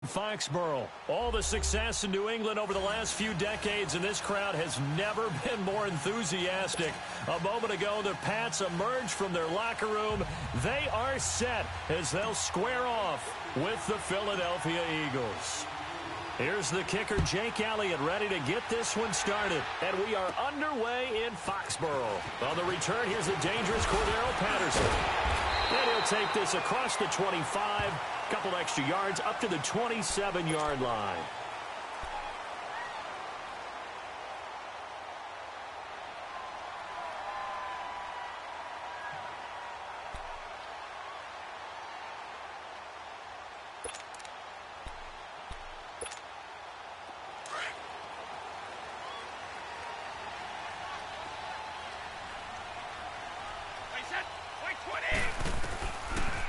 Foxborough. All the success in New England over the last few decades, and this crowd has never been more enthusiastic. A moment ago, the Pats emerged from their locker room. They are set as they'll square off with the Philadelphia Eagles. Here's the kicker, Jake Elliott, ready to get this one started. And we are underway in Foxborough. On the return, here's the dangerous Cordero Patterson. And he'll take this across the 25, couple extra yards up to the 27-yard line.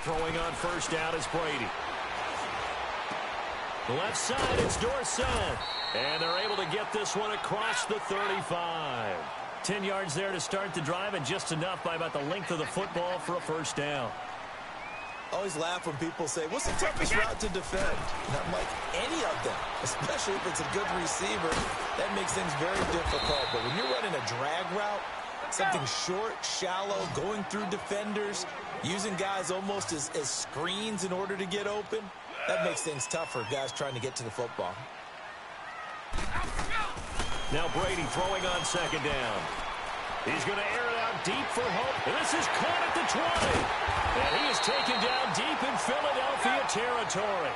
Throwing on first down is Brady. The left side, it's Dorsett. And they're able to get this one across the 35. 10 yards there to start the drive, and just enough by about the length of the football for a first down. Always laugh when people say, what's the toughest route to defend? And I'm like, any of them, especially if it's a good receiver. That makes things very difficult. But when you're running a drag route, something short, shallow, going through defenders, using guys almost as screens in order to get open, that makes things tough for guys trying to get to the football. Now Brady throwing on second down. He's going to air it out deep for Hope. This is caught at the 20. And he is taken down deep in Philadelphia territory.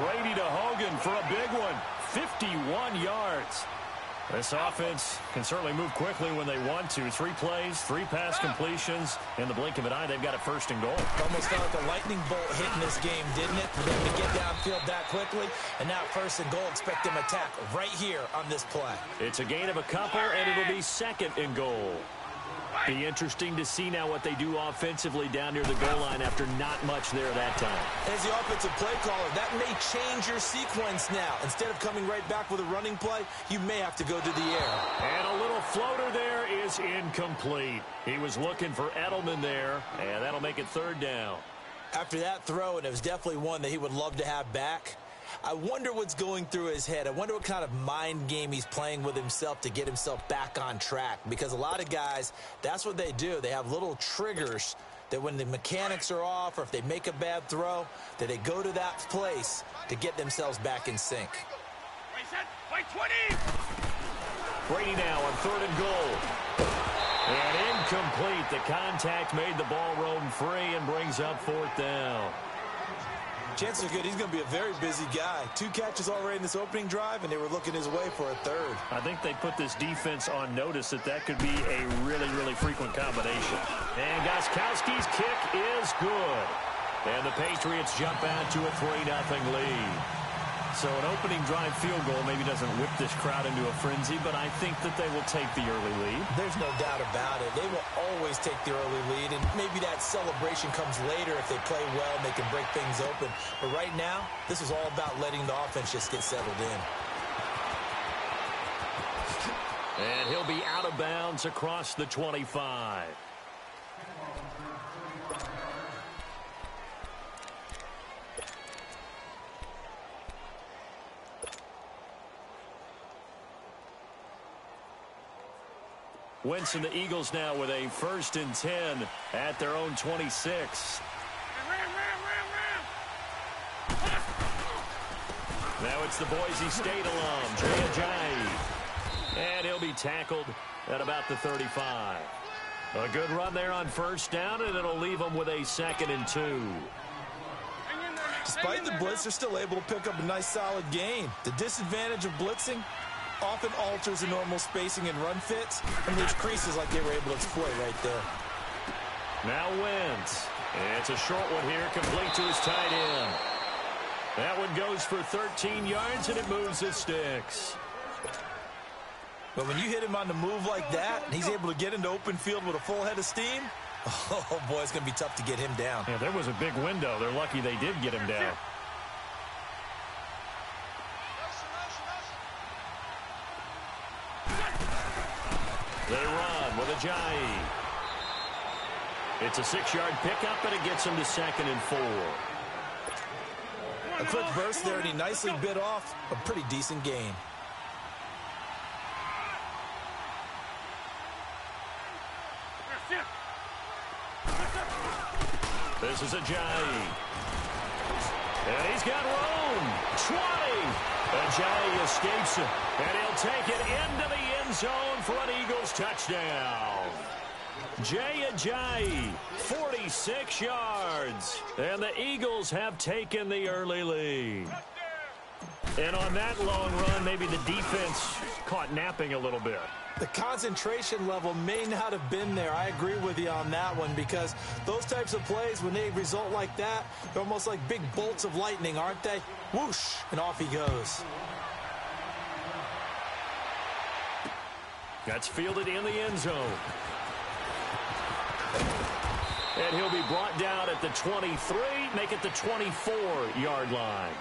Brady to Hogan for a big one. 51 yards. This offense can certainly move quickly when they want to. 3 plays, 3 pass completions. In the blink of an eye, they've got a first and goal. Almost felt like a lightning bolt hit in this game, didn't it? For them to get downfield that quickly. And now first and goal, expect them to attack right here on this play. It's a gain of a couple, and it'll be second and goal. Be interesting to see now what they do offensively down near the goal line after not much there that time. As the offensive play caller, that may change your sequence now. Instead of coming right back with a running play, you may have to go to the air. And a little floater there is incomplete. He was looking for Edelman there, and that'll make it third down. After that throw, and it was definitely one that he would love to have back, I wonder what's going through his head. I wonder what kind of mind game he's playing with himself to get himself back on track. Because a lot of guys, that's what they do. They have little triggers that when the mechanics are off or if they make a bad throw, that they go to that place to get themselves back in sync. Brady now on third and goal. And incomplete. The contact made the ball roam free and brings up fourth down. Chances are good he's going to be a very busy guy. 2 catches already in this opening drive, and they were looking his way for a third. I think they put this defense on notice that could be a really, really frequent combination. And Gostkowski's kick is good. And the Patriots jump out to a 3-0 lead. So an opening drive field goal maybe doesn't whip this crowd into a frenzy, but I think that they will take the early lead. There's no doubt about it. They will always take the early lead, and maybe that celebration comes later if they play well and they can break things open. But right now, this is all about letting the offense just get settled in. And he'll be out of bounds across the 25. Wentz and the Eagles now with a 1st and 10 at their own 26. Now it's the Boise State alum, Jay Ajayi. And he'll be tackled at about the 35. A good run there on first down, and it'll leave them with a 2nd and 2. Despite the blitz, they're still able to pick up a nice solid gain. The disadvantage of blitzing often alters the normal spacing and run fits, and leaves creases like they were able to exploit right there. Now Wentz. It's a short one here, complete to his tight end. That one goes for 13 yards, and it moves the sticks. But when you hit him on the move like that, and he's able to get into open field with a full head of steam, oh boy, it's going to be tough to get him down. Yeah, there was a big window. They're lucky they did get him down. They run with Ajayi. It's a 6-yard pickup, and it gets him to 2nd and 4. A quick burst there, and he nicely bit off a pretty decent gain. This is Ajayi. And he's got room. 20. Ajayi escapes it. And he'll take it into the end zone for an Eagles touchdown. Jay Ajayi, 46 yards. And the Eagles have taken the early lead. And on that long run, maybe the defense caught napping a little bit. The concentration level may not have been there. I agree with you on that one, because those types of plays, when they result like that, they're almost like big bolts of lightning, aren't they? Whoosh, and off he goes. That's fielded in the end zone. And he'll be brought down at the 23, make it the 24-yard line.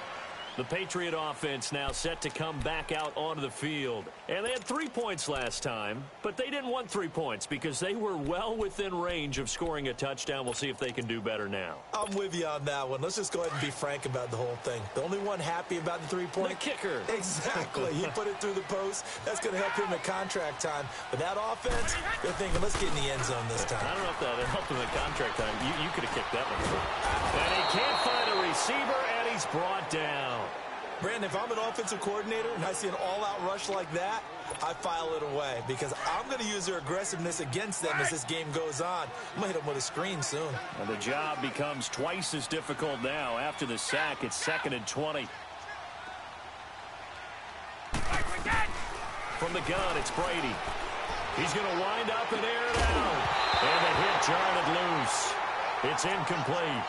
The Patriot offense now set to come back out onto the field. And they had 3 points last time, but they didn't want 3 points because they were well within range of scoring a touchdown. We'll see if they can do better now. I'm with you on that one. Let's just go ahead and be frank about the whole thing. The only one happy about the 3-point? The kicker. Exactly. He put it through the post. That's going to help him at contract time. But that offense, they're thinking, let's get in the end zone this time. I don't know if that helped him at contract time. You could have kicked that one. And he can't find a receiver, and he's brought down. Brandon, if I'm an offensive coordinator and I see an all-out rush like that, I file it away because I'm going to use their aggressiveness against them as this game goes on. I'm going to hit them with a screen soon. And the job becomes twice as difficult now. After the sack, it's 2nd and 20. From the gun, it's Brady. He's going to wind up and air it out. And the hit jarred loose. It's incomplete.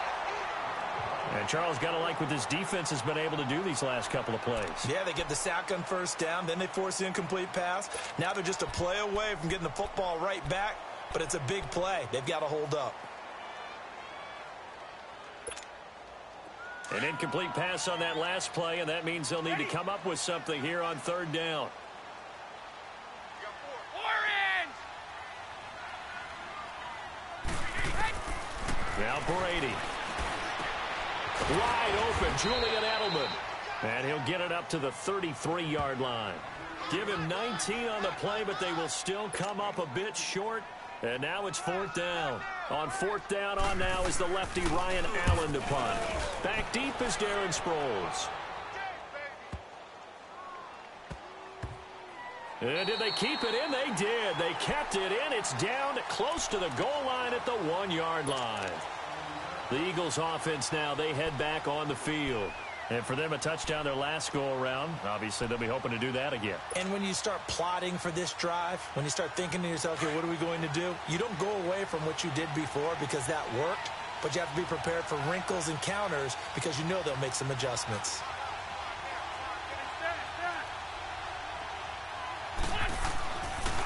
And Charles, got to like what this defense has been able to do these last couple of plays. Yeah, they get the sack on first down, then they force the incomplete pass. Now they're just a play away from getting the football right back, but it's a big play. They've got to hold up. An incomplete pass on that last play, and that means they'll need to come up with something here on 3rd down. Now Brady. Wide open, Julian Edelman. And he'll get it up to the 33-yard line. Give him 19 on the play, but they will still come up a bit short. And now it's 4th down. On 4th down on now is the lefty Ryan Allen to punt. Back deep is Darren Sproles. And did they keep it in? They did. They kept it in. It's down close to the goal line at the 1-yard line. The Eagles offense now, they head back on the field. And for them, a touchdown their last go-around. Obviously, they'll be hoping to do that again. And when you start plotting for this drive, when you start thinking to yourself, okay, what are we going to do? You don't go away from what you did before because that worked, but you have to be prepared for wrinkles and counters because you know they'll make some adjustments.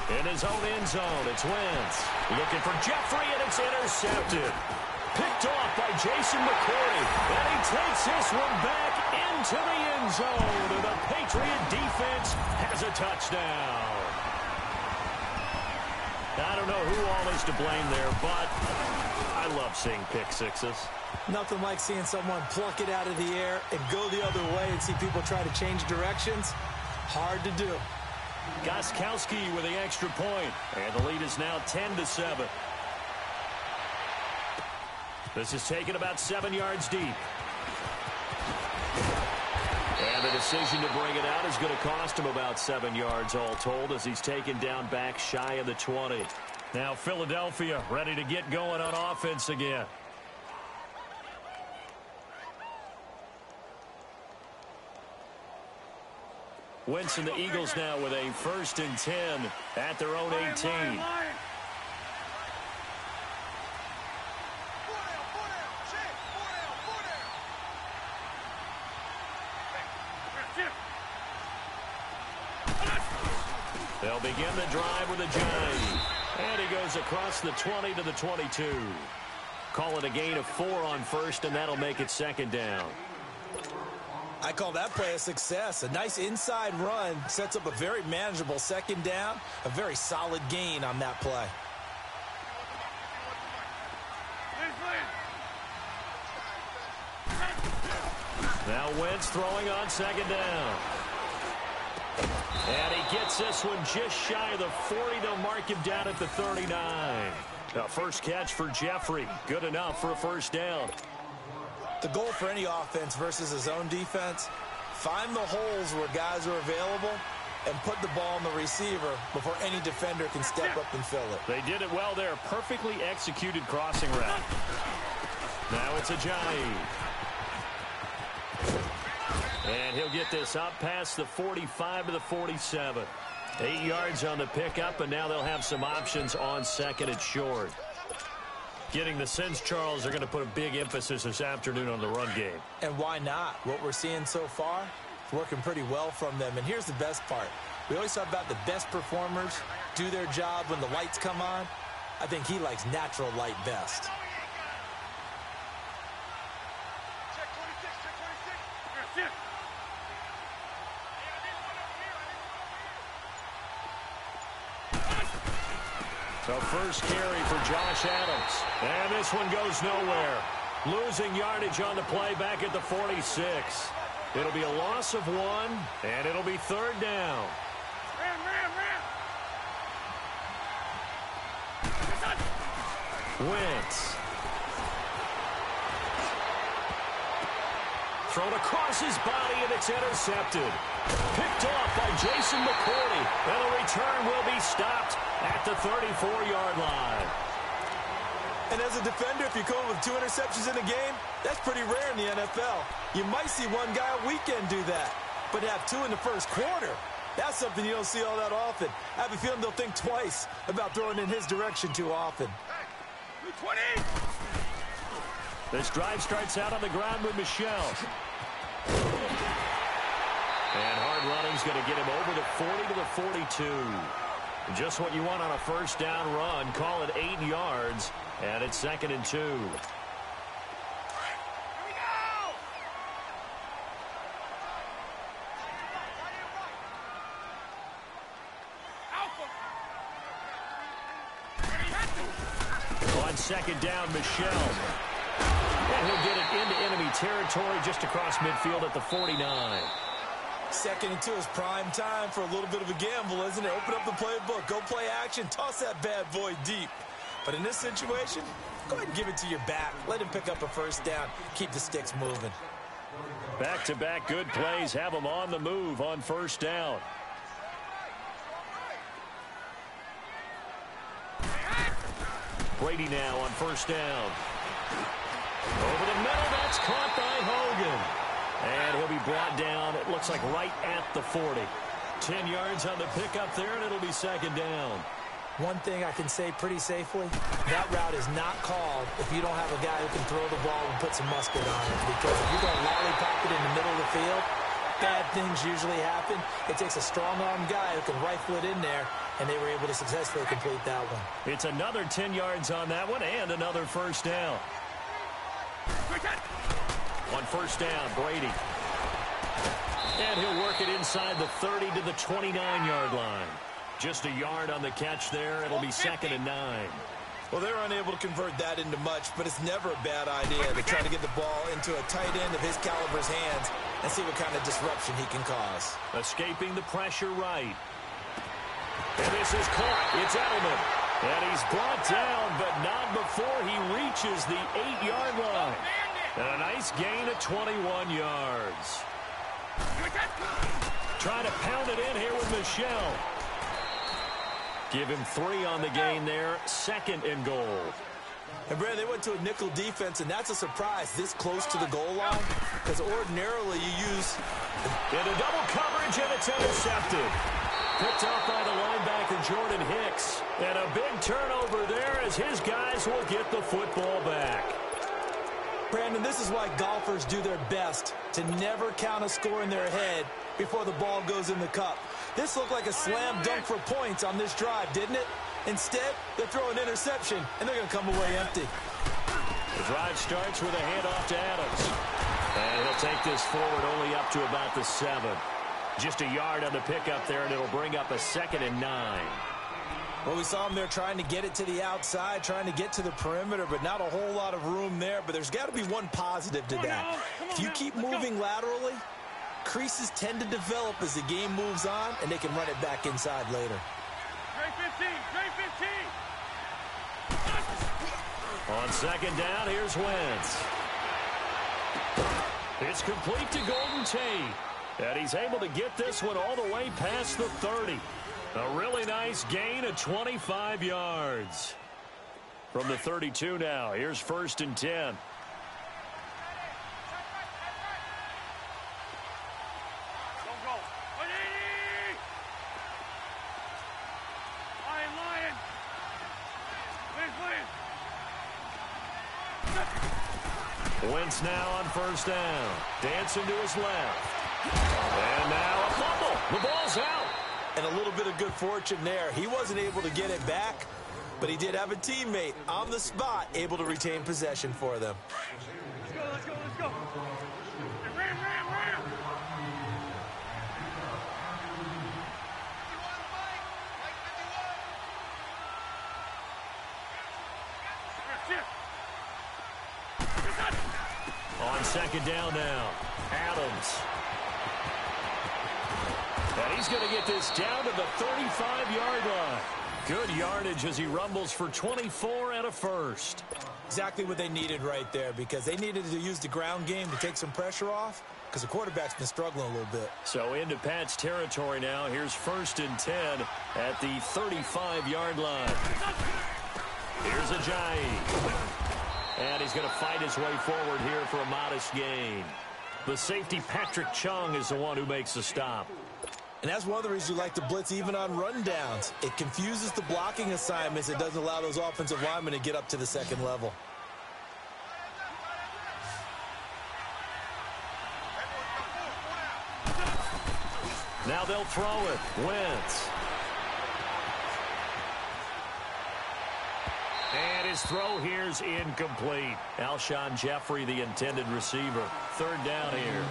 In his own end zone, it's Wentz. Looking for Jeffrey, and it's intercepted. Picked off by Jason McCourty. And he takes this one back into the end zone. And the Patriot defense has a touchdown. I don't know who all is to blame there, but I love seeing pick sixes. Nothing like seeing someone pluck it out of the air and go the other way and see people try to change directions. Hard to do. Gostkowski with the extra point. And the lead is now 10-7. This is taken about 7 yards deep. And the decision to bring it out is going to cost him about 7 yards all told as he's taken down back shy of the 20. Now Philadelphia ready to get going on offense again. Wentz and the Eagles now with a 1st and 10 at their own 18. They'll begin the drive with a Ajayi. And he goes across the 20 to the 22. Call it a gain of 4 on 1st, and that'll make it 2nd down. I call that play a success. A nice inside run sets up a very manageable 2nd down. A very solid gain on that play. Now Wentz throwing on second down. And he gets this one just shy of the 40. They'll mark him down at the 39. Now first catch for Jeffrey. Good enough for a first down. The goal for any offense versus his own defense, find the holes where guys are available and put the ball on the receiver before any defender can step up and fill it. They did it well there. Perfectly executed crossing route. Now it's Ajayi. And he'll get this up past the 45 to the 47. 8 yards on the pickup, and now they'll have some options on second and short. Getting the sense, Charles, they're going to put a big emphasis this afternoon on the run game. And why not? What we're seeing so far is working pretty well from them. And here's the best part. We always talk about the best performers do their job when the lights come on. I think he likes natural light best. The first carry for Josh Adams. And this one goes nowhere. Losing yardage on the play back at the 46. It'll be a loss of 1, and it'll be third down. Wentz. Thrown across his body, and it's intercepted. Picked off by Jason McCourty. And the return will be stopped at the 34-yard line. And as a defender, if you're going with 2 interceptions in a game, that's pretty rare in the NFL. You might see one guy a weekend do that, but to have 2 in the first quarter, that's something you don't see all that often. I have a feeling they'll think twice about throwing in his direction too often. Hey, 20! This drive starts out on the ground with Michelle. And hard running's going to get him over the 40 to the 42. Just what you want on a first down run. Call it 8 yards, and it's 2nd and 2. Here we go! On second down, Michelle. And he'll get it into enemy territory just across midfield at the 49. 2nd and 2 is prime time for a little bit of a gamble, isn't it? Open up the playbook, go play action, toss that bad boy deep. But in this situation, go ahead and give it to your back. Let him pick up a first down. Keep the sticks moving. Back-to-back good plays have them on the move on first down. Brady now on first down. Over the middle, that's caught by Hogan. And he'll be brought down, it looks like right at the 40. 10 yards on the pickup there, and it'll be 2nd down. One thing I can say pretty safely, that route is not called if you don't have a guy who can throw the ball and put some musket on it. Because if you're going to lollipop it in the middle of the field, bad things usually happen. It takes a strong-armed guy who can rifle it in there, and they were able to successfully complete that one. It's another 10 yards on that one, and another first down. On first down, Brady. And he'll work it inside the 30 to the 29-yard line. Just a yard on the catch there. It'll be 2nd and 9. Well, they were unable to convert that into much, but it's never a bad idea to try to get the ball into a tight end of his caliber's hands and see what kind of disruption he can cause. Escaping the pressure right. And this is caught. It's Edelman. And he's brought down, but not before he reaches the 8-yard line. And a nice gain of 21 yards. Trying to pound it in here with Michelle. Give him 3 on the gain there. 2nd and goal. And, Brad, they went to a nickel defense, and that's a surprise this close to the goal line. Because ordinarily you use... Into double coverage, and it's intercepted. Picked up by the linebacker, Jordan Hicks. And a big turnover there as his guys will get the football back. Brandon, this is why golfers do their best to never count a score in their head before the ball goes in the cup. This looked like a slam dunk for points on this drive, didn't it? Instead, they throw an interception, and they're going to come away empty. The drive starts with a handoff to Adams. And he'll take this forward only up to about the 7. Just a yard on the pickup there, and it'll bring up a 2nd and 9. Well, we saw him there trying to get it to the outside, trying to get to the perimeter, but not a whole lot of room there. But there's got to be one positive to that. If you keep moving laterally, creases tend to develop as the game moves on, and they can run it back inside later. Trey 15, Trey 15. On second down, here's Wentz. It's complete to Golden Tate. And he's able to get this one all the way past the 30. A really nice gain of 25 yards. From the 32 now, here's 1st and 10. Don't go. 180. Lion. Please. Wentz now on 1st down. Dancing to his left. And now a fumble. The ball's out. And a little bit of good fortune there. He wasn't able to get it back, but he did have a teammate on the spot able to retain possession for them. Let's go. Ram. On second down now, Adams. And he's going to get this down to the 35-yard line. Good yardage as he rumbles for 24 and a first. Exactly what they needed right there, because they needed to use the ground game to take some pressure off, because the quarterback's been struggling a little bit. So into Pat's territory now. Here's 1st and 10 at the 35-yard line. Here's Ajayi. And he's going to fight his way forward here for a modest gain. The safety, Patrick Chung, is the one who makes the stop. And that's one of the reasons you like to blitz even on rundowns. It confuses the blocking assignments. It doesn't allow those offensive linemen to get up to the second level. Now they'll throw it. Wentz. And his throw here's incomplete. Alshon Jeffrey, the intended receiver. 3rd down here.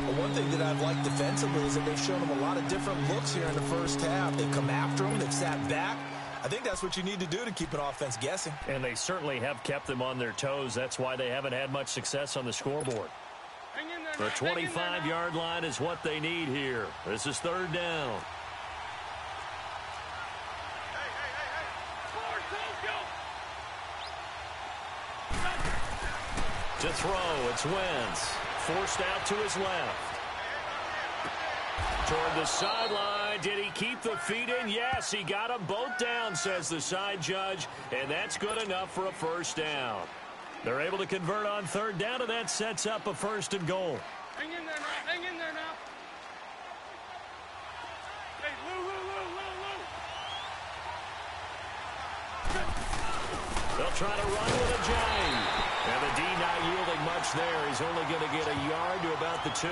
Well, one thing that I've liked defensively is that they've shown him a lot of different looks here in the first half. They've come after him. They've sat back. I think that's what you need to do to keep an offense guessing. And they certainly have kept them on their toes. That's why they haven't had much success on the scoreboard. The 25-yard line is what they need here. This is 3rd down. To throw, it's Wentz. Forced out to his left. Toward the sideline. Did he keep the feet in? Yes, he got them both down, says the side judge. And that's good enough for a 1st down. They're able to convert on 3rd down, and that sets up a 1st and goal. Hang in there now. Hey, Lou. They'll try to run with Ajayi. And the D not yielding much there. He's only going to get a yard to about the 2.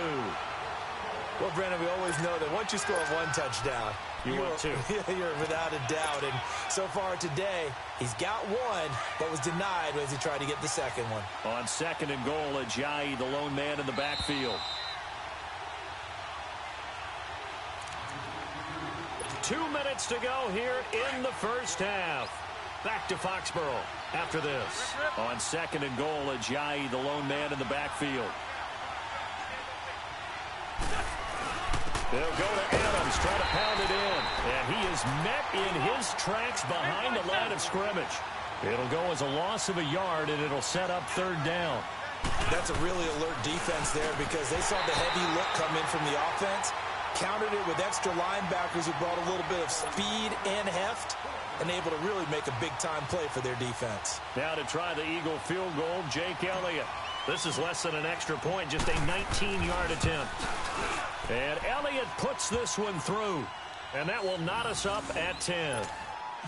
Well, Brandon, we always know that once you score one touchdown, you want 2. You're without a doubt. And so far today, he's got one, but was denied as he tried to get the second one. On 2nd and goal, Ajayi, the lone man in the backfield. 2 minutes to go here in the first half. Back to Foxborough after this. On 2nd and goal, Ajayi, the lone man in the backfield. They'll go to Adams, try to pound it in. And he is met in his tracks behind the line of scrimmage. It'll go as a loss of a yard, and it'll set up 3rd down. That's a really alert defense there, because they saw the heavy look come in from the offense, countered it with extra linebackers who brought a little bit of speed and heft, and able to really make a big-time play for their defense. Now to try the Eagle field goal, Jake Elliott. This is less than an extra point, just a 19-yard attempt. And Elliott puts this one through, and that will knot us up at 10.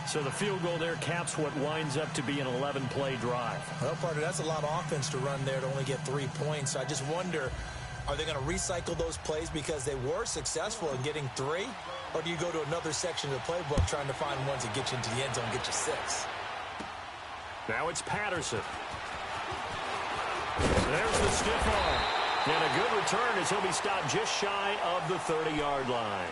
So the field goal there caps what winds up to be an 11-play drive. Well, partner, that's a lot of offense to run there to only get 3 points. So I just wonder, are they going to recycle those plays because they were successful in getting 3? Or do you go to another section of the playbook trying to find ones that get you into the end zone and get you 6? Now it's Patterson. There's the stiff arm. And a good return as he'll be stopped just shy of the 30-yard line.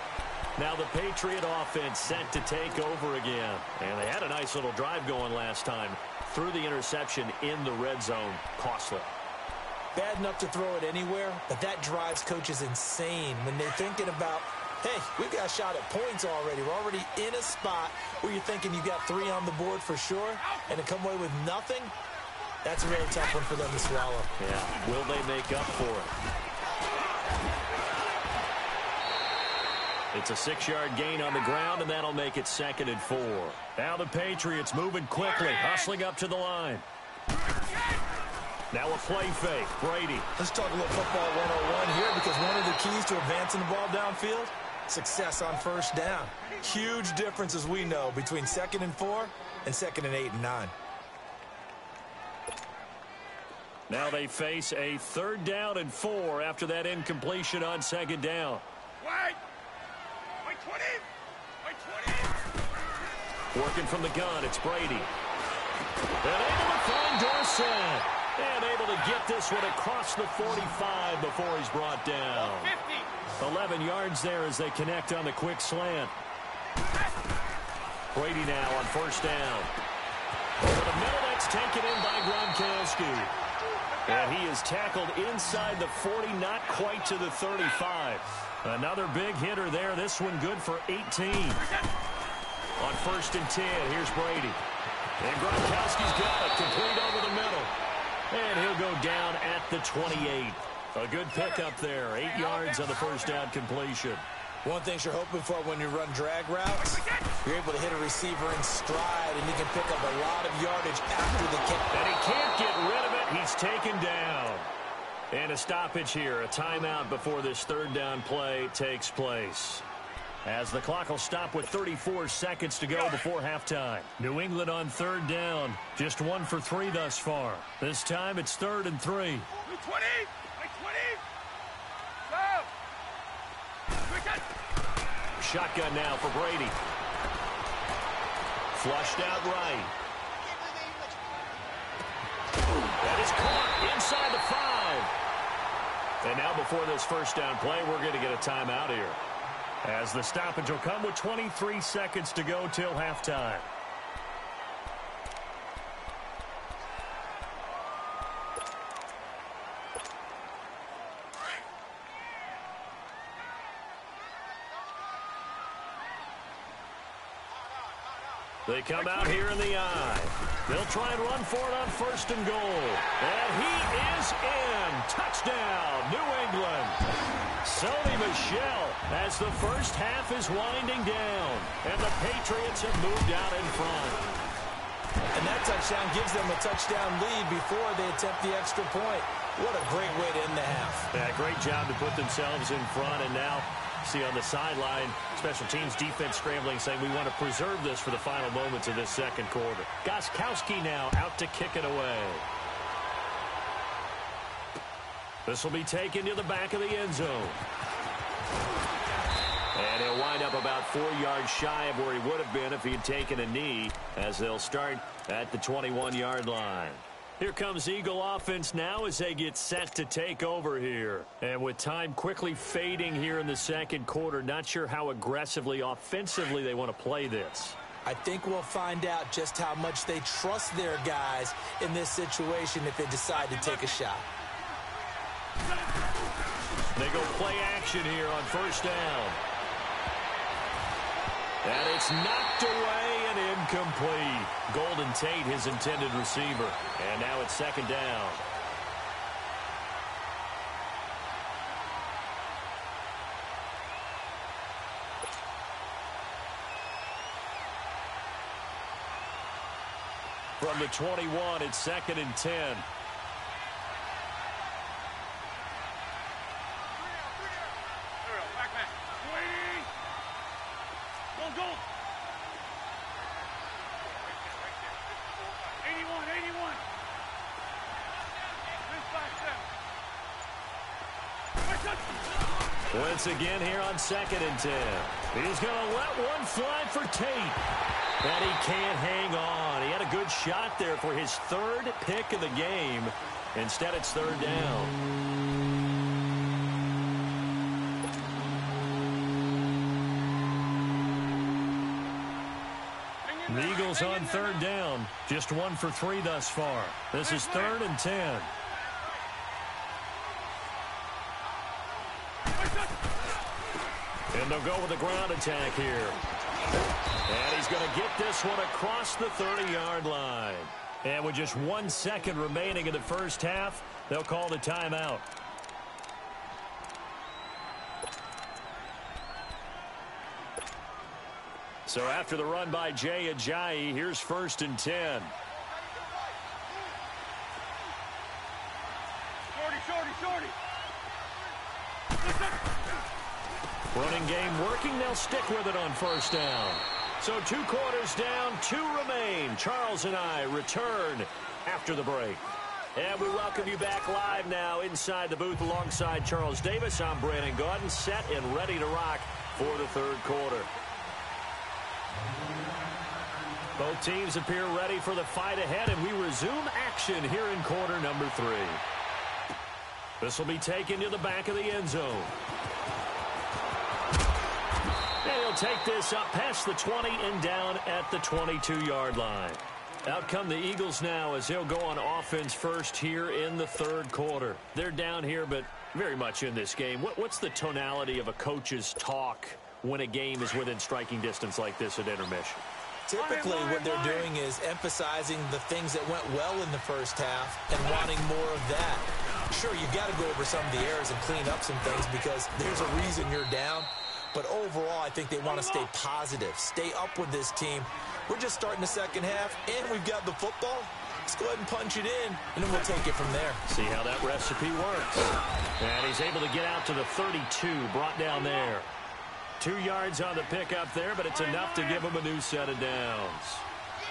Now the Patriot offense set to take over again. And they had a nice little drive going last time. Threw the interception in the red zone. Costly. Bad enough to throw it anywhere, but that drives coaches insane when they're thinking about, hey, we've got a shot at points already. We're already in a spot where you're thinking you got 3 on the board for sure, and to come away with nothing, that's a really tough one for them to swallow. Yeah, will they make up for it? It's a 6-yard gain on the ground, and that'll make it 2nd and 4. Now the Patriots moving quickly, hustling up to the line. Now a play fake. Brady. Let's talk a little football 101 here, because one of the keys to advancing the ball downfield, success on first down. Huge difference, as we know, between 2nd and 4 and 2nd and 8 and 9. Now they face a 3rd down and 4 after that incompletion on 2nd down. Wait! Wait 20! Wait 20! Working from the gun, it's Brady. And able to find Dorsett. And able to get this one across the 45 before he's brought down. 11 yards there as they connect on the quick slant. Brady now on 1st down. Over the middle, that's taken in by Gronkowski. And he is tackled inside the 40, not quite to the 35. Another big hitter there. This one good for 18. On 1st and 10, here's Brady. And Gronkowski's got it, complete over the middle. And he'll go down at the 28. A good pickup there. 8 yards on the 1st down completion. One thing you're hoping for when you run drag routes, you're able to hit a receiver in stride, and you can pick up a lot of yardage after the catch. And he can't get rid of it. He's taken down. And a stoppage here. A timeout before this 3rd down play takes place. As the clock will stop with 34 seconds to go before halftime. New England on 3rd down. Just 1 for 3 thus far. This time it's 3rd and 3. 20! Wait 20! Go! Quick. Shotgun now for Brady. Flushed out right. That is caught inside the 5. And now before this 1st down play, we're going to get a timeout here. As the stoppage will come with 23 seconds to go till halftime. They come out here in the eye. They'll try and run for it on 1st and goal. And he is in. Touchdown, New England. Sony Michel as the 1st half is winding down. And the Patriots have moved out in front. And that touchdown gives them a touchdown lead before they attempt the extra point. What a great way to end the half. Yeah, great job to put themselves in front. And now, see on the sideline, special teams defense scrambling, saying we want to preserve this for the final moments of this 2nd quarter. Gostkowski now out to kick it away. This will be taken to the back of the end zone. And he'll wind up about 4 yards shy of where he would have been if he had taken a knee, as they'll start at the 21-yard line. Here comes Eagle offense now as they get set to take over here. And with time quickly fading here in the 2nd quarter, not sure how aggressively, offensively they want to play this. I think we'll find out just how much they trust their guys in this situation if they decide to take a shot. They go play action here on 1st down. And it's knocked away and incomplete. Golden Tate, his intended receiver. And now it's 2nd down. From the 21, it's 2nd and 10. Once again here on 2nd and 10. He's going to let one fly for Tate. But he can't hang on. He had a good shot there for his 3rd pick of the game. Instead, it's 3rd down. The Eagles on third down. Just 1 for 3 thus far. This is 3rd and 10. And they'll go with the ground attack here. And he's going to get this one across the 30-yard line. And with just 1 second remaining in the first half, they'll call the timeout. So after the run by Jay Ajayi, here's 1st and 10. Shorty. Running game working. They'll stick with it on 1st down. So 2 quarters down, 2 remain. Charles and I return after the break. And we welcome you back live now inside the booth alongside Charles Davis. I'm Brandon Gaudin, set and ready to rock for the 3rd quarter. Both teams appear ready for the fight ahead, and we resume action here in quarter number 3. This will be taken to the back of the end zone. And he'll take this up past the 20 and down at the 22-yard line. Out come the Eagles now as they'll go on offense first here in the 3rd quarter. They're down here, but very much in this game. What's the tonality of a coach's talk when a game is within striking distance like this at intermission? Typically, what they're doing is emphasizing the things that went well in the first half and wanting more of that. Sure, you got to go over some of the errors and clean up some things because there's a reason you're down. But overall, I think they want to stay positive, stay up with this team. We're just starting the second half, and we've got the football. Let's go ahead and punch it in, and then we'll take it from there. See how that recipe works. And he's able to get out to the 32, brought down there. 2 yards on the pickup there, but it's enough to give him a new set of downs.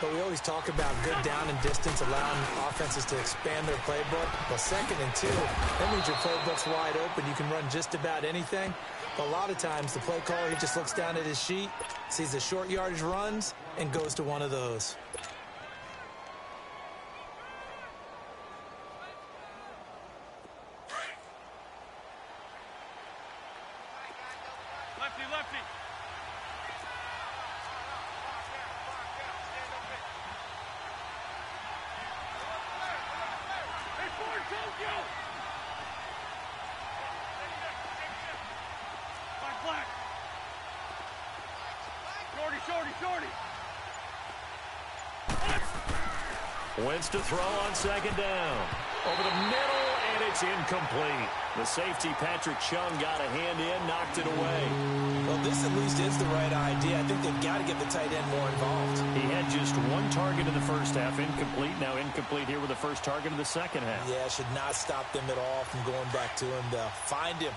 But we always talk about good down and distance, allowing offenses to expand their playbook. Well, 2nd and 2, that means your playbook's wide open. You can run just about anything. But a lot of times, the play caller, he just looks down at his sheet, sees the short yardage runs, and goes to one of those. Lefty. Hey, Ford, Tokyo! Black. Shorty. Wentz to throw on 2nd down. Over the middle, and it's incomplete. The safety, Patrick Chung, got a hand in, knocked it away. Well, this at least is the right idea. I think they've got to get the tight end more involved. He had just 1 target in the first half, incomplete. Now incomplete here with the first target of the second half. Yeah, should not stop them at all from going back to him, though. Find him.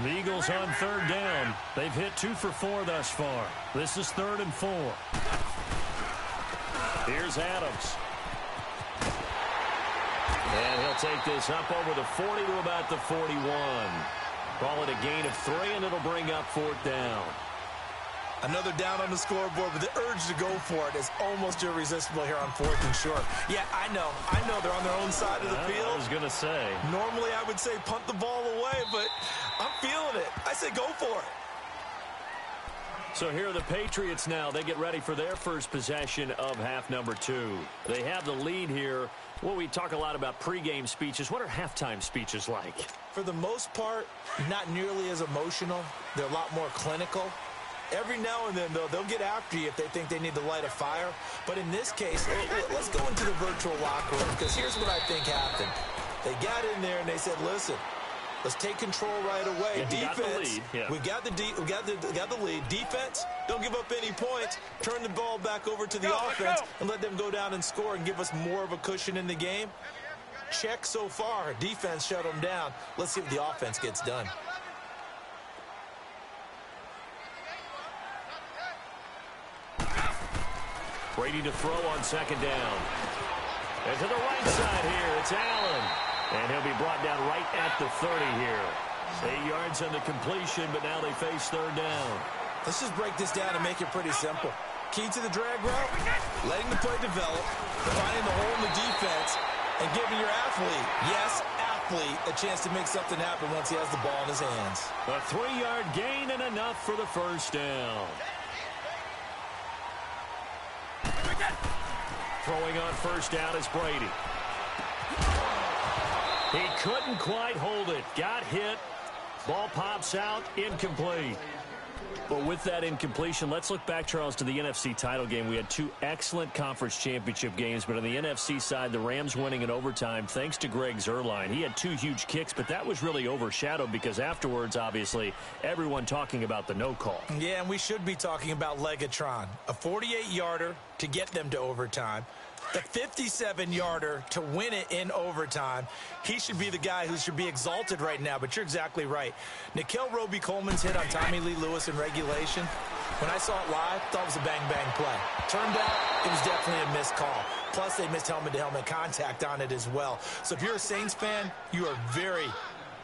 The Eagles on 3rd down. They've hit 2 for 4 thus far. This is 3rd and 4. Here's Adams. And he'll take this up over the 40 to about the 41. Call it a gain of 3, and it'll bring up 4th down. Another down on the scoreboard, but the urge to go for it is almost irresistible here on 4th and short. Yeah, I know they're on their own side of the field. I was going to say. Normally I would say punt the ball away, but I'm feeling it. I say go for it. So here are the Patriots now. They get ready for their first possession of half number 2. They have the lead here. Well, we talk a lot about pregame speeches. What are halftime speeches like? For the most part, not nearly as emotional. They're a lot more clinical. Every now and then, though, they'll get after you if they think they need to light a fire. But in this case, let's go into the virtual locker room, because here's what I think happened. They got in there and they said, listen, let's take control right away. Defense, we got the lead. Defense, don't give up any points. Turn the ball back over to the offense and let them go down and score and give us more of a cushion in the game. Check so far. Defense shut them down. Let's see what the offense gets done. Brady to throw on 2nd down. And to the right side here, it's Allen. And he'll be brought down right at the 30 here. 8 yards on the completion, but now they face 3rd down. Let's just break this down and make it pretty simple. Key to the drag route, letting the play develop, finding the hole in the defense, and giving your athlete, yes, athlete, a chance to make something happen once he has the ball in his hands. A 3-yard gain and enough for the 1st down. Throwing on first down is Brady. He couldn't quite hold it. Got hit. Ball pops out. Incomplete. But with that incompletion, let's look back, Charles, to the NFC title game. We had two excellent conference championship games, but on the NFC side, the Rams winning in overtime thanks to Greg Zuerlein. He had two huge kicks, but that was really overshadowed because afterwards, obviously, everyone talking about the no call. Yeah, and we should be talking about Legatron. A 48-yarder to get them to overtime. The 57-yarder to win it in overtime. He should be the guy who should be exalted right now, but you're exactly right. Nickell Roby-Coleman's hit on Tommy Lee Lewis in regulation, when I saw it live, I thought it was a bang-bang play. Turned out, it was definitely a missed call. Plus, they missed helmet-to-helmet contact on it as well. So if you're a Saints fan, you are very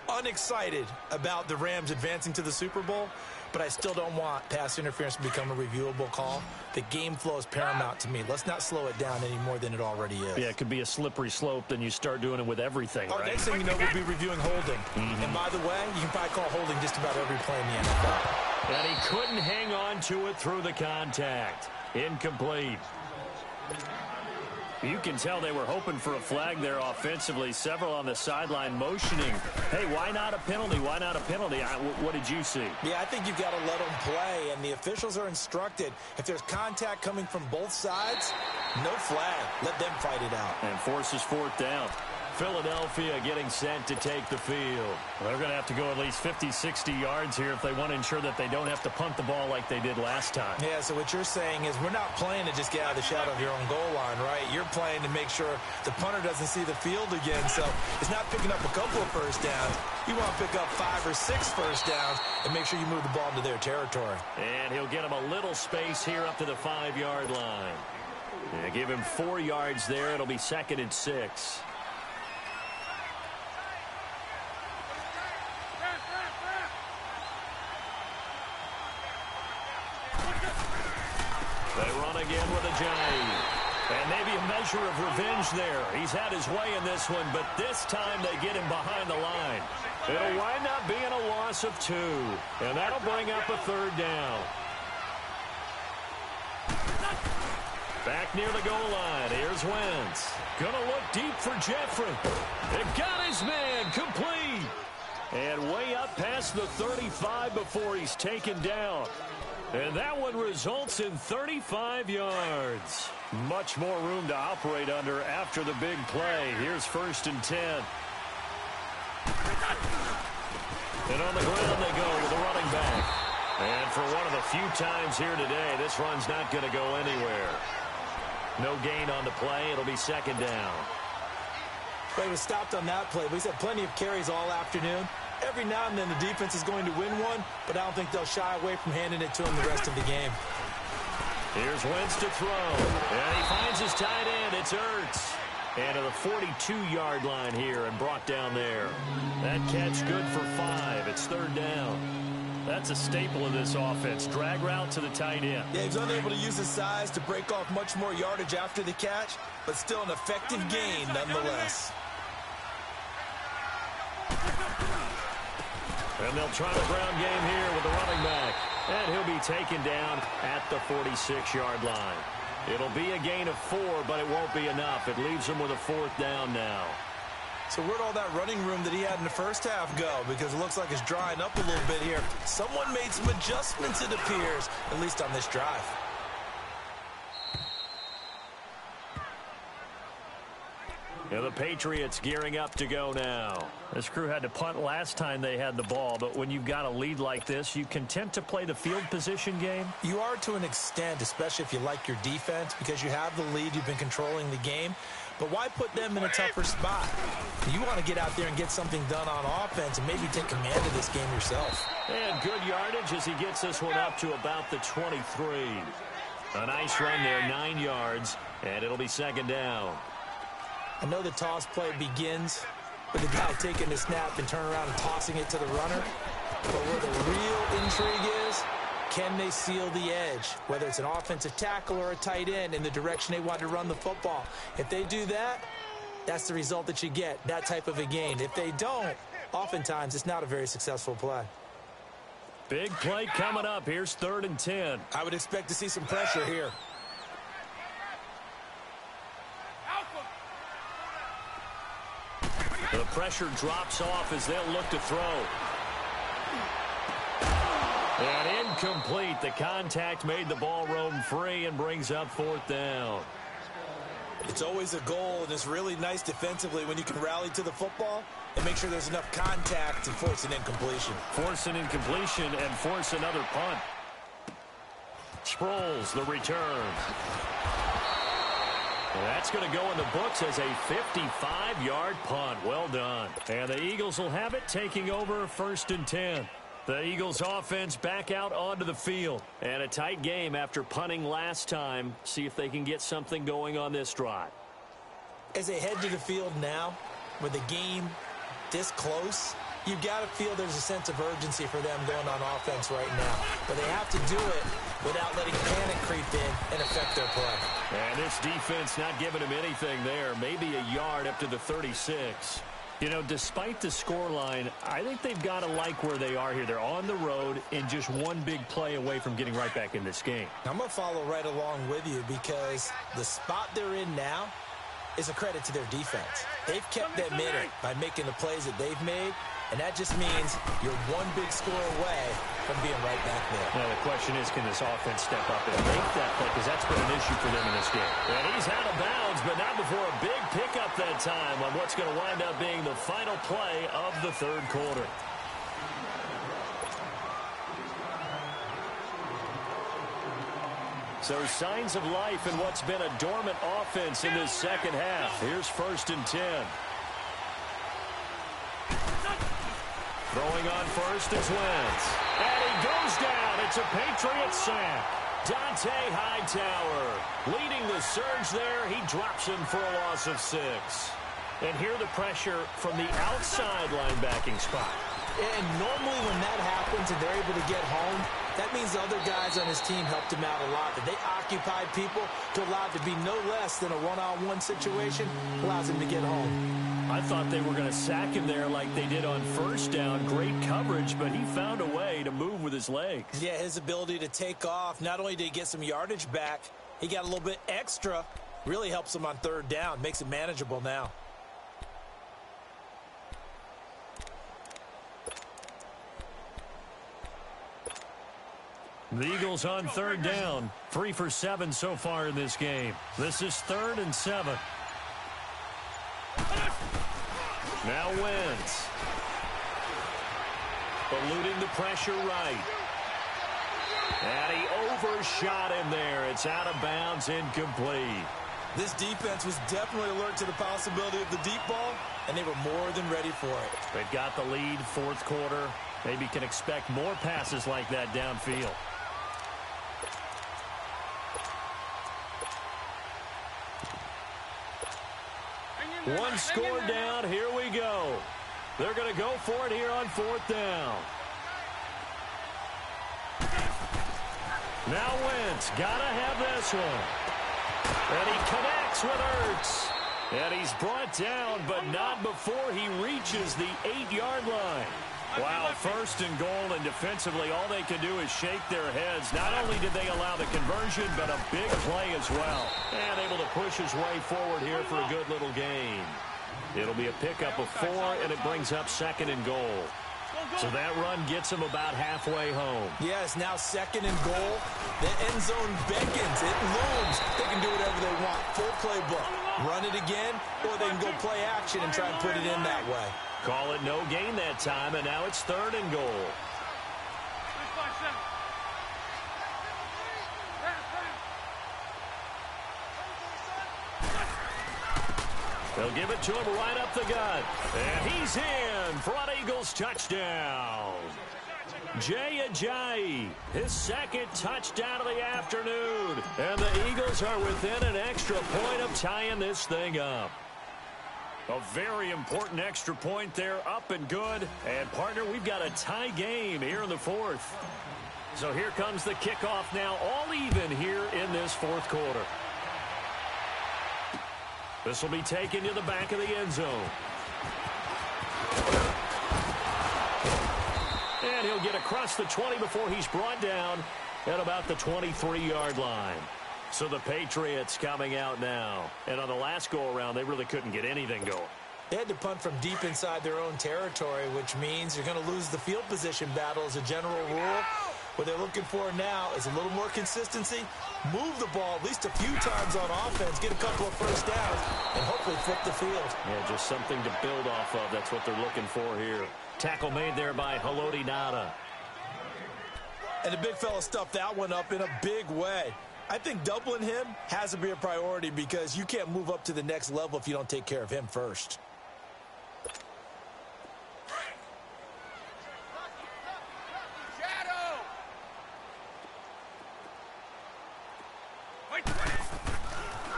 unexcited about the Rams advancing to the Super Bowl, but I still don't want pass interference to become a reviewable call. The game flow is paramount to me. Let's not slow it down any more than it already is. Yeah, it could be a slippery slope, then you start doing it with everything, right? Next thing you know, we'll be reviewing holding. And by the way, you can probably call holding just about every play in the NFL. And he couldn't hang on to it through the contact. Incomplete. You can tell they were hoping for a flag there offensively. Several on the sideline motioning. Hey, why not a penalty? Why not a penalty? What did you see? Yeah, I think you've got to let them play, and the officials are instructed. If there's contact coming from both sides, no flag. Let them fight it out. And forces fourth down. Philadelphia getting set to take the field. They're going to have to go at least 50, 60 yards here if they want to ensure that they don't have to punt the ball like they did last time. Yeah, so what you're saying is we're not playing to just get out of the shadow of your own goal line, right? You're playing to make sure the punter doesn't see the field again. So it's not picking up a couple of first downs. You want to pick up 5 or 6 first downs and make sure you move the ball into their territory. And he'll get him a little space here up to the 5-yard line. Yeah, give him 4 yards there. It'll be 2nd and 6. They run again with a giant. And maybe a measure of revenge there. He's had his way in this one, but this time they get him behind the line. It'll wind up being a loss of 2. And that'll bring up a 3rd down. Back near the goal line. Here's Wentz. Gonna look deep for Jeffrey. It got his man complete. And way up past the 35 before he's taken down. And that one results in 35 yards. Much more room to operate under after the big play. Here's 1st and 10. And on the ground they go with the running back. And for one of the few times here today, this run's not going to go anywhere. No gain on the play. It'll be 2nd down. But he was stopped on that play. But he's had plenty of carries all afternoon. Every now and then the defense is going to win one, but I don't think they'll shy away from handing it to him the rest of the game. Here's Wentz to throw. And he finds his tight end. It's Ertz. And to the 42-yard line here and brought down there. That catch good for 5. It's 3rd down. That's a staple of this offense. Drag route to the tight end. Yeah, he's unable to use his size to break off much more yardage after the catch, but still an effective gain nonetheless. And they'll try the ground game here with the running back. And he'll be taken down at the 46-yard line. It'll be a gain of 4, but it won't be enough. It leaves him with a 4th down now. So where'd all that running room that he had in the first half go? Because it looks like it's drying up a little bit here. Someone made some adjustments, it appears, at least on this drive. And the Patriots gearing up to go now. This crew had to punt last time they had the ball, but when you've got a lead like this, you content to play the field position game? You are to an extent, especially if you like your defense, because you have the lead, you've been controlling the game. But why put them in a tougher spot? You want to get out there and get something done on offense and maybe take command of this game yourself. And good yardage as he gets this one up to about the 23. A nice run there, 9 yards, and it'll be 2nd down. I know the toss play begins with the guy taking the snap and turning around and tossing it to the runner. But where the real intrigue is, can they seal the edge? Whether it's an offensive tackle or a tight end in the direction they want to run the football. If they do that, that's the result that you get, that type of a gain. If they don't, oftentimes it's not a very successful play. Big play coming up. Here's 3rd and 10. I would expect to see some pressure here. Pressure drops off as they'll look to throw. And incomplete. The contact made the ball roam free and brings up fourth down. It's always a goal, and it's really nice defensively when you can rally to the football and make sure there's enough contact to force an incompletion. Force an incompletion and force another punt. Sproles, the return. And that's going to go in the books as a 55-yard punt. Well done. And the Eagles will have it, taking over 1st and 10. The Eagles offense back out onto the field. And a tight game after punting last time. See if they can get something going on this drive. As they head to the field now, with the game this close, you've got to feel there's a sense of urgency for them going on offense right now. But they have to do it without letting panic creep in and affect their play. And this defense not giving them anything there. Maybe a yard up to the 36. You know, despite the scoreline, I think they've got to like where they are here. They're on the road and just one big play away from getting right back in this game. I'm going to follow right along with you because the spot they're in now is a credit to their defense. They've kept them in it by making the plays that they've made, and that just means you're one big score away from being right back there. Now, the question is, can this offense step up and make that play? Because that's been an issue for them in this game. And he's out of bounds, but not before a big pickup that time on what's going to wind up being the final play of the third quarter. So signs of life in what's been a dormant offense in this second half. Here's 1st and 10. Throwing on first is Wentz. And he goes down. It's a Patriots sack. Dante Hightower leading the surge there. He drops him for a loss of 6. And here the pressure from the outside linebacking spot. And normally when that happens and they're able to get home, that means the other guys on his team helped him out a lot. That they occupied people to allow it to be no less than a one-on-one situation allows him to get home. I thought they were going to sack him there like they did on first down. Great coverage, but he found a way to move with his legs. Yeah, his ability to take off, not only did he get some yardage back, he got a little bit extra. Really helps him on 3rd down, makes it manageable now. The Eagles on 3rd down. 3 for 7 so far in this game. This is 3rd and 7. Now Wentz. Eluding the pressure right. And he overshot him there. It's out of bounds, incomplete. This defense was definitely alert to the possibility of the deep ball, and they were more than ready for it. They've got the lead, 4th quarter. Maybe can expect more passes like that downfield. One score down. Here we go. They're going to go for it here on 4th down. Now Wentz. Got to have this one. And he connects with Ertz. And he's brought down, but not before he reaches the 8-yard line. Wow, 1st and goal, and defensively all they can do is shake their heads. Not only did they allow the conversion, but a big play as well. And able to push his way forward here for a good little gain. It'll be a pickup of 4, and it brings up 2nd and goal. So that run gets him about halfway home. Yes, now 2nd and goal. The end zone beckons. It looms. They can do whatever they want. Full playbook. Run it again, or they can go play action and try and put it in that way. Call it no gain that time, and now it's 3rd and goal. They'll give it to him right up the gut. And he's in for an Eagles touchdown. Jay Ajayi, his 2nd touchdown of the afternoon. And the Eagles are within an extra point of tying this thing up. A very important extra point there, up and good. And, partner, we've got a tie game here in the 4th. So here comes the kickoff now, all even here in this 4th quarter. This will be taken to the back of the end zone. And he'll get across the 20 before he's brought down at about the 23-yard line. So the Patriots coming out now. And on the last go-around, they really couldn't get anything going. They had to punt from deep inside their own territory, which means you're going to lose the field position battle as a general rule. What they're looking for now is a little more consistency, move the ball at least a few times on offense, get a couple of first downs, and hopefully flip the field. Yeah, just something to build off of. That's what they're looking for here. Tackle made there by Haloti Ngata. And the big fella stuffed that one up in a big way. I think doubling him has to be a priority because you can't move up to the next level if you don't take care of him first.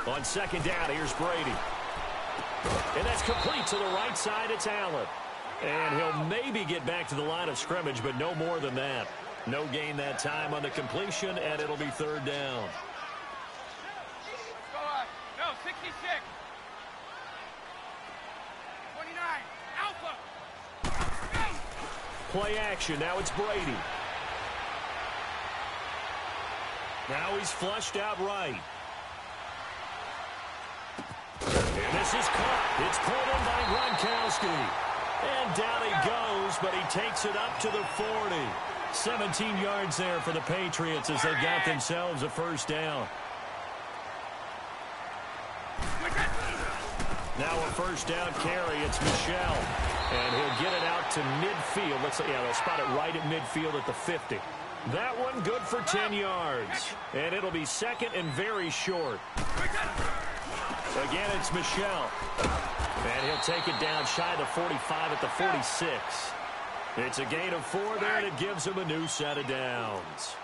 On second down, here's Brady. And that's complete to the right side. It's Allen. And he'll maybe get back to the line of scrimmage, but no more than that. No gain that time on the completion, and it'll be third down. No, 66. 29. Alpha. Play action. Now it's Brady. Now he's flushed out right. And this is caught. It's pulled in by Gronkowski. And down he goes, but he takes it up to the 40. 17 yards there for the Patriots as they got themselves a first down. Now a first down carry. It's Michel. And he'll get it out to midfield. They'll spot it right at midfield at the 50. That one good for 10 yards. And it'll be second and very short. Again, it's Michel. And he'll take it down shy of the 45 at the 46. It's a gain of 4 there, and it gives him a new set of downs.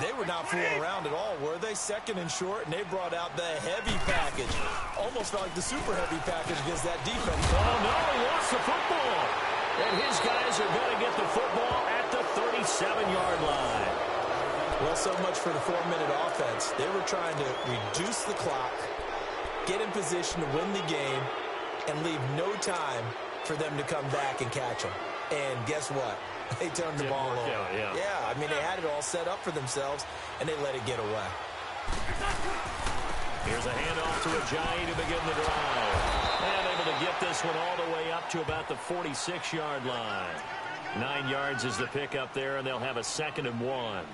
They were not fooling around at all, were they? Second and short, and they brought out the heavy package. Almost felt like the super heavy package against that defense. Oh, no, he lost the football. And his guys are going to get the football at the 37-yard line. Well, so much for the 4-minute offense. They were trying to reduce the clock, get in position to win the game, and leave no time for them to come back and catch them. And guess what? They turned the ball over. Yeah, I mean, they had it all set up for themselves, and they let it get away. Here's a handoff to Ajayi to begin the drive. And able to get this one all the way up to about the 46-yard line. 9 yards is the pickup there, and they'll have a 2nd and 1.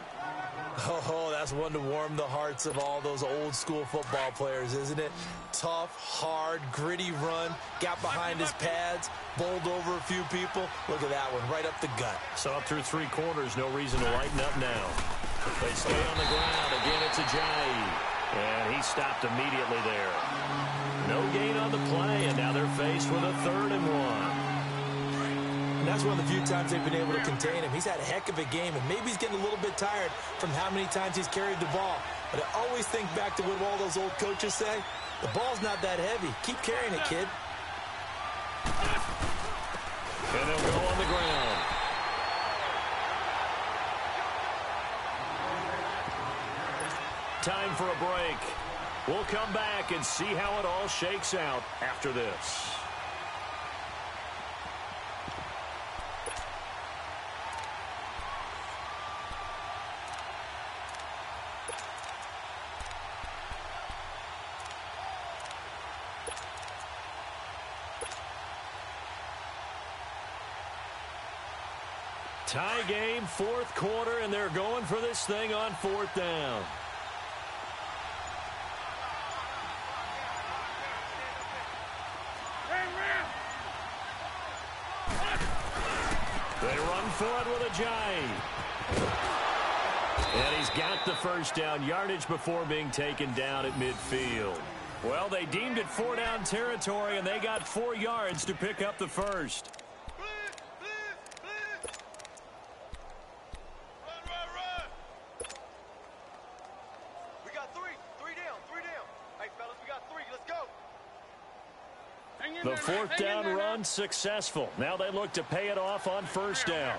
Oh, that's one to warm the hearts of all those old-school football players, isn't it? Tough, hard, gritty run, got behind his pads, bowled over a few people. Look at that one, right up the gut. So up through 3 quarters, no reason to lighten up now. They stay on the ground. Again, it's Ajayi. And he stopped immediately there. No gain on the play, and now they're faced with a 3rd and 1. And that's one of the few times they've been able to contain him. He's had a heck of a game, and maybe he's getting a little bit tired from how many times he's carried the ball. But I always think back to what all those old coaches say. The ball's not that heavy. Keep carrying it, kid. And they'll go on the ground. Time for a break. We'll come back and see how it all shakes out after this. Tie game, 4th quarter, and they're going for this thing on 4th down. They run for it with Ajayi. And he's got the first down, yardage before being taken down at midfield. Well, they deemed it 4-down territory, and they got 4 yards to pick up the first. The 4th down run successful. Now they look to pay it off on 1st down.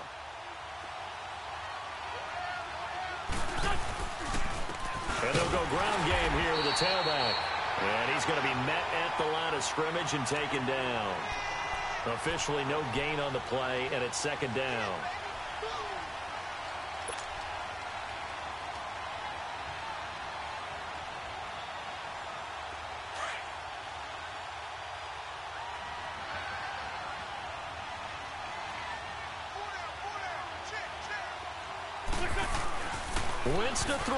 And they'll go ground game here with the tailback. And he's going to be met at the line of scrimmage and taken down. Officially no gain on the play, and it's 2nd down. Wentz to throw.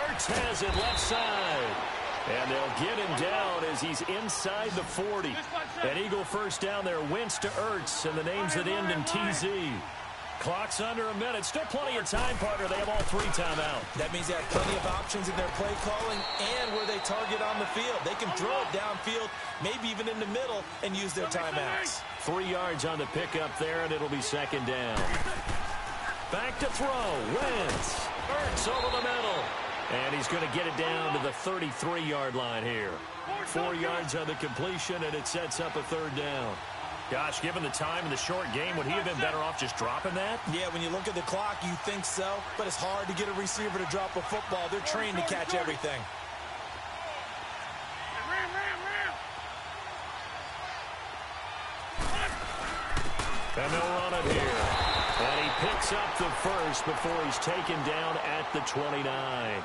Ertz has it left side. And they'll get him down as he's inside the 40. An Eagle first down there. Wentz to Ertz, and the names that end in TZ. Clock's under a minute. Still plenty of time, partner. They have all 3 timeouts. That means they have plenty of options in their play calling and where they target on the field. They can throw it downfield, maybe even in the middle, and use their timeouts. 3 yards on the pickup there, and it'll be second down. Back to throw. Wentz. Ertz over the middle. And he's going to get it down to the 33-yard line here. 4 yards on the completion, and it sets up a third down. Gosh, given the time in the short game, would he have been better off just dropping that? Yeah, when you look at the clock, you think so. But it's hard to get a receiver to drop a football. They're trained to catch everything. And they'll run it here. And he picks up the first before he's taken down at the 29.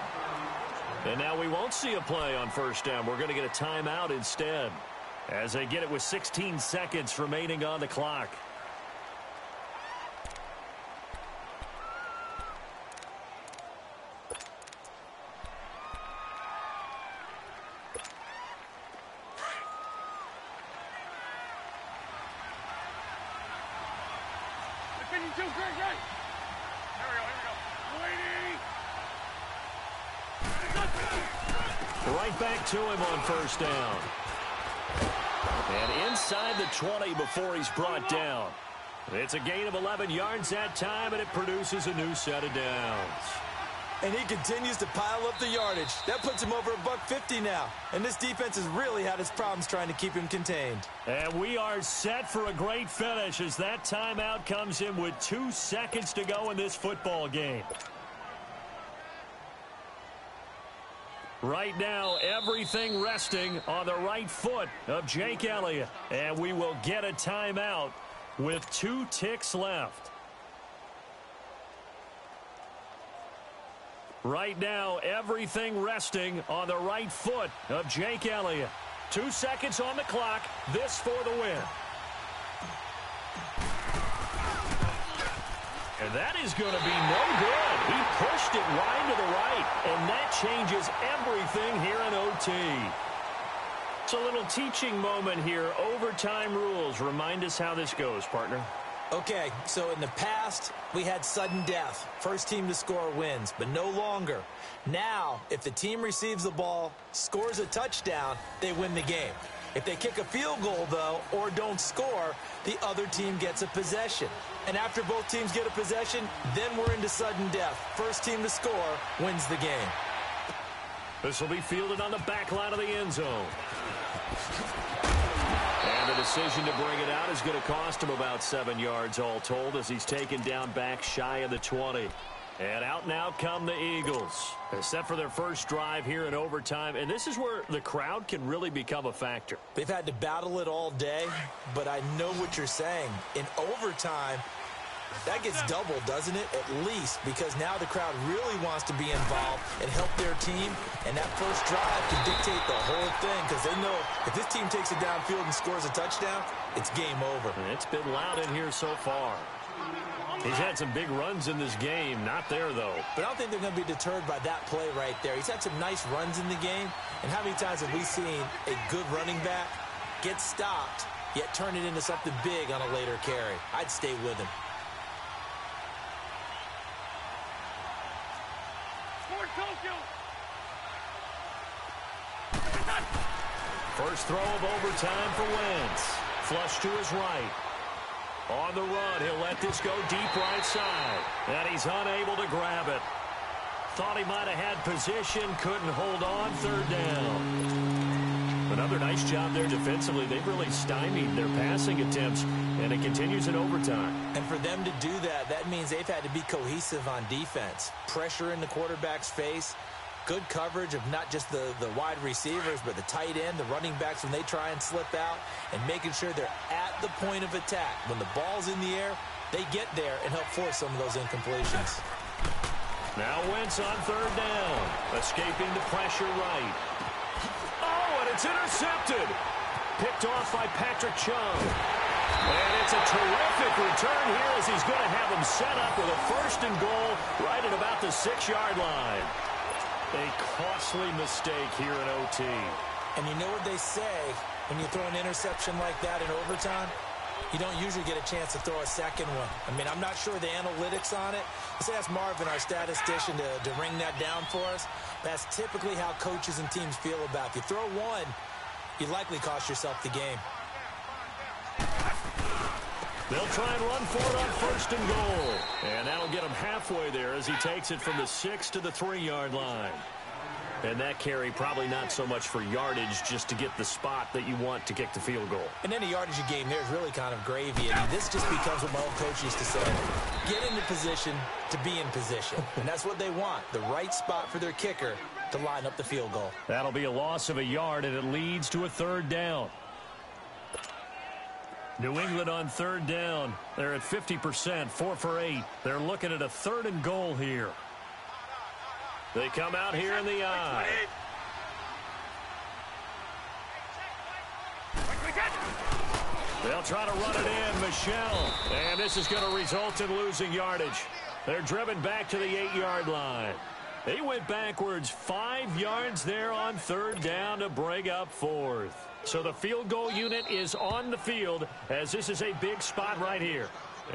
And now we won't see a play on first down. We're going to get a timeout instead, as they get it with 16 seconds remaining on the clock. Right back to him on first down. And inside the 20 before he's brought down. It's a gain of 11 yards that time, and it produces a new set of downs. And he continues to pile up the yardage. That puts him over $150 now. And this defense has really had its problems trying to keep him contained. And we are set for a great finish as that timeout comes in with 2 seconds to go in this football game. Right now, everything resting on the right foot of Jake Elliott. And we will get a timeout with 2 ticks left. Right now, everything resting on the right foot of Jake Elliott. 2 seconds on the clock. This for the win. And that is going to be no good. He pushed it wide to the right, and that changes everything here in OT. It's a little teaching moment here. Overtime rules. Remind us how this goes, partner. Okay, so in the past, we had sudden death. First team to score wins, but no longer. Now, if the team receives the ball, scores a touchdown, they win the game. If they kick a field goal, though, or don't score, the other team gets a possession. And after both teams get a possession, then we're into sudden death. First team to score wins the game. This will be fielded on the back line of the end zone. And the decision to bring it out is going to cost him about 7 yards all told, as he's taken down back shy of the 20. And out now come the Eagles. They're set for their first drive here in overtime, and this is where the crowd can really become a factor. They've had to battle it all day, but I know what you're saying. In overtime, that gets doubled, doesn't it? At least, because now the crowd really wants to be involved and help their team, and that first drive can dictate the whole thing, because they know if this team takes it downfield and scores a touchdown, it's game over. And it's been loud in here so far. He's had some big runs in this game. Not there, though. But I don't think they're going to be deterred by that play right there. He's had some nice runs in the game. And how many times have we seen a good running back get stopped, yet turn it into something big on a later carry? I'd stay with him. First throw of overtime for Wentz. Flush to his right. On the run, he'll let this go deep right side. And he's unable to grab it. Thought he might have had position, couldn't hold on. Third down. Another nice job there defensively. They've really stymied their passing attempts, and it continues in overtime. And for them to do that, that means they've had to be cohesive on defense. Pressure in the quarterback's face. Good coverage of not just the wide receivers, but the tight end, the running backs when they try and slip out, and making sure they're at the point of attack. When the ball's in the air, they get there and help force some of those incompletions. Now Wentz on third down, escaping the pressure right. Oh, and it's intercepted. Picked off by Patrick Chung. And it's a terrific return here as he's going to have him set up with a 1st and goal right at about the 6-yard line. A costly mistake here in OT. And you know what they say when you throw an interception like that in overtime? You don't usually get a chance to throw a second one. I mean, I'm not sure the analytics on it. Let's ask Marvin, our statistician, to ring that down for us. That's typically how coaches and teams feel about it. If you throw one, you likely cost yourself the game. They'll try and run for it on 1st and goal. And that'll get him halfway there as he takes it from the 6 to the 3-yard line. And that carry probably not so much for yardage, just to get the spot that you want to kick the field goal. And any yardage you gain there is really kind of gravy. And this just becomes what my old coach used to say. Get into position to be in position. And that's what they want, the right spot for their kicker to line up the field goal. That'll be a loss of a yard, and it leads to a 3rd down. New England on 3rd down. They're at 50%, 4 for 8. They're looking at a 3rd and goal here. They come out here in the eye. They'll try to run it in, Michelle. And this is going to result in losing yardage. They're driven back to the 8-yard line. He went backwards 5 yards there on 3rd down to bring up 4th. So the field goal unit is on the field as this is a big spot right here.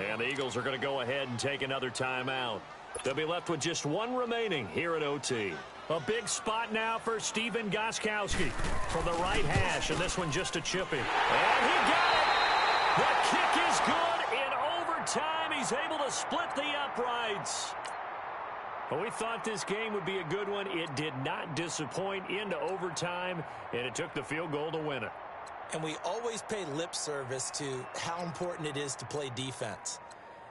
And the Eagles are going to go ahead and take another timeout. They'll be left with just one remaining here at OT. A big spot now for Stephen Gostkowski from the right hash, and this one just a chipping. And he got it! The kick is good in overtime. He's able to split the uprights. Well, we thought this game would be a good one. It did not disappoint into overtime, and it took the field goal to win it. And we always pay lip service to how important it is to play defense.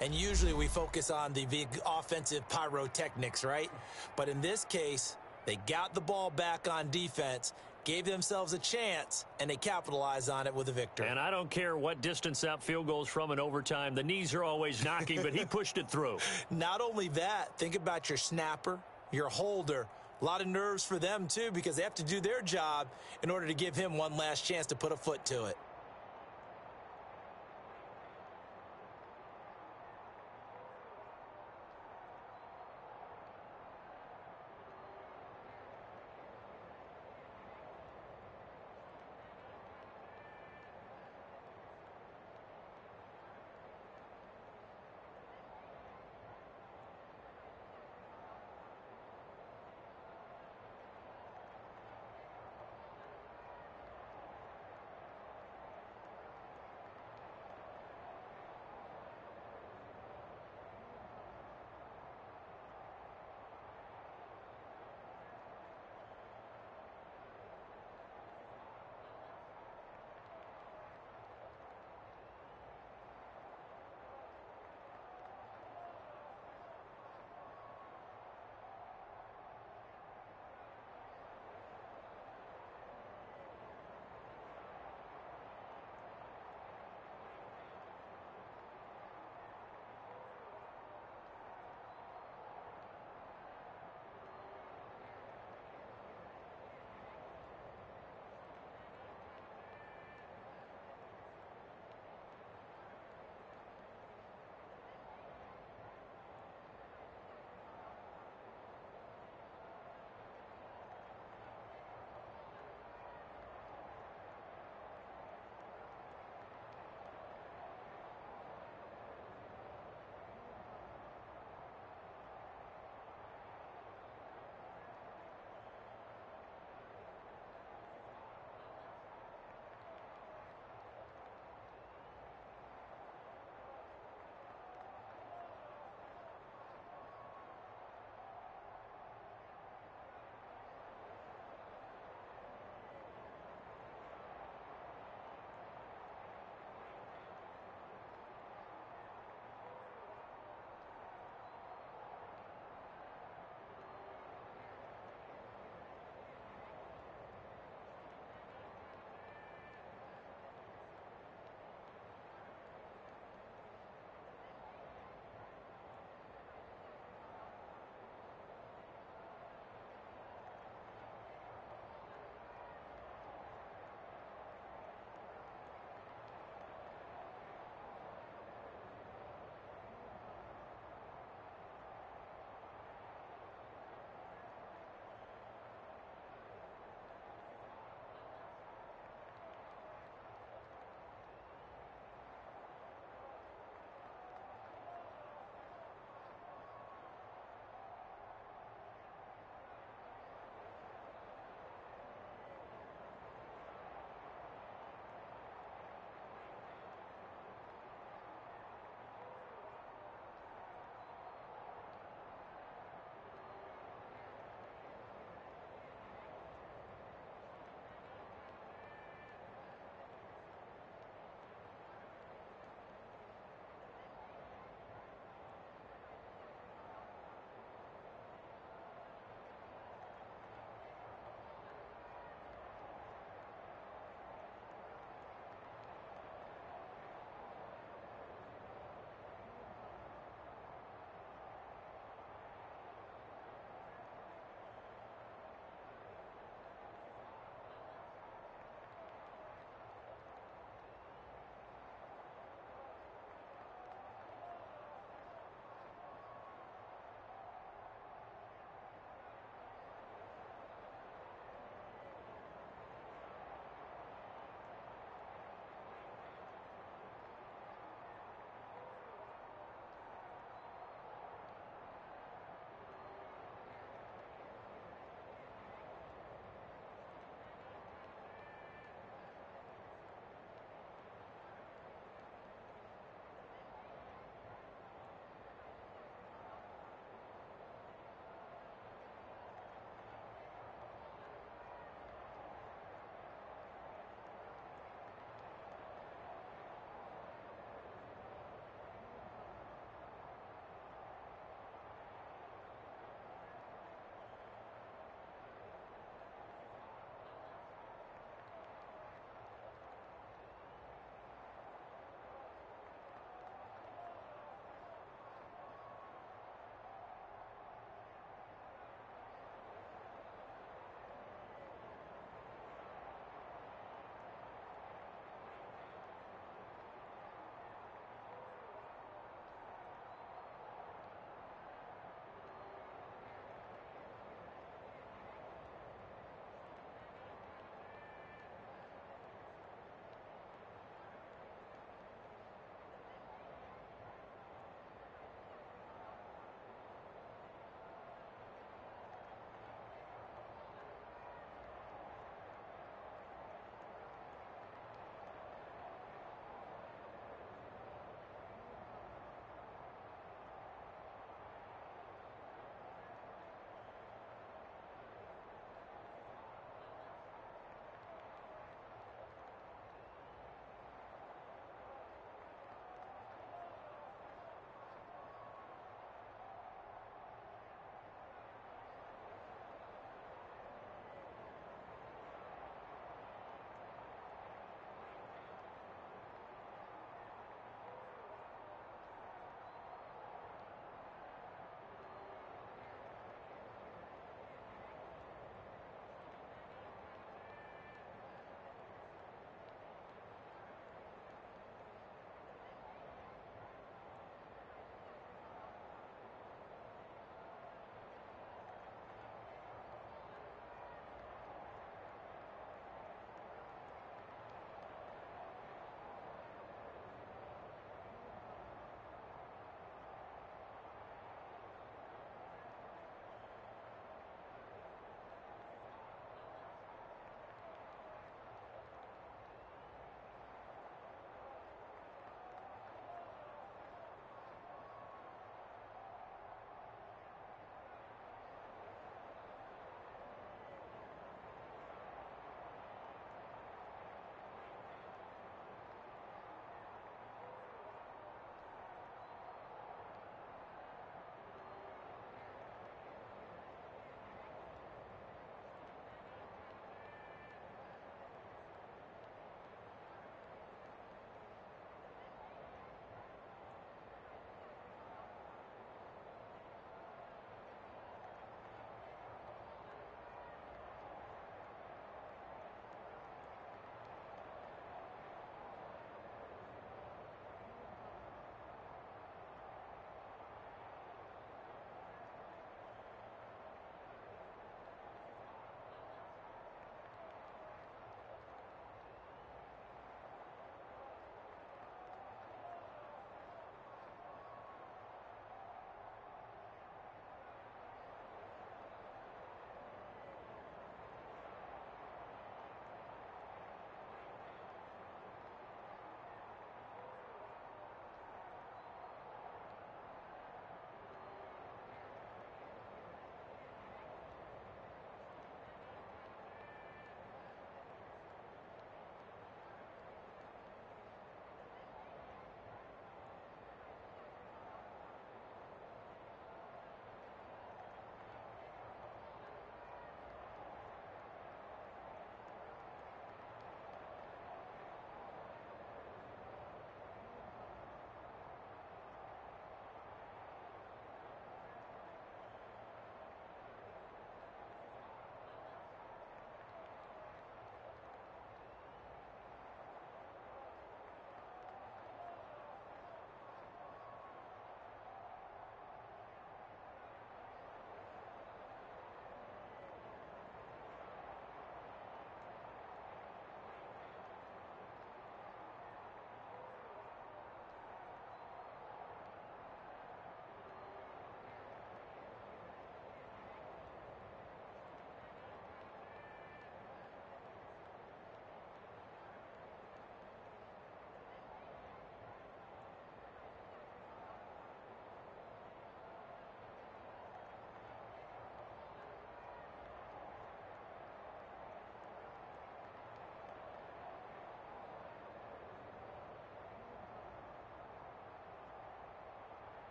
And usually we focus on the big offensive pyrotechnics, right? But in this case, they got the ball back on defense, gave themselves a chance, and they capitalized on it with a victory. And I don't care what distance that field goal is from in overtime. The knees are always knocking, but he pushed it through. Not only that, think about your snapper, your holder. A lot of nerves for them, too, because they have to do their job in order to give him one last chance to put a foot to it.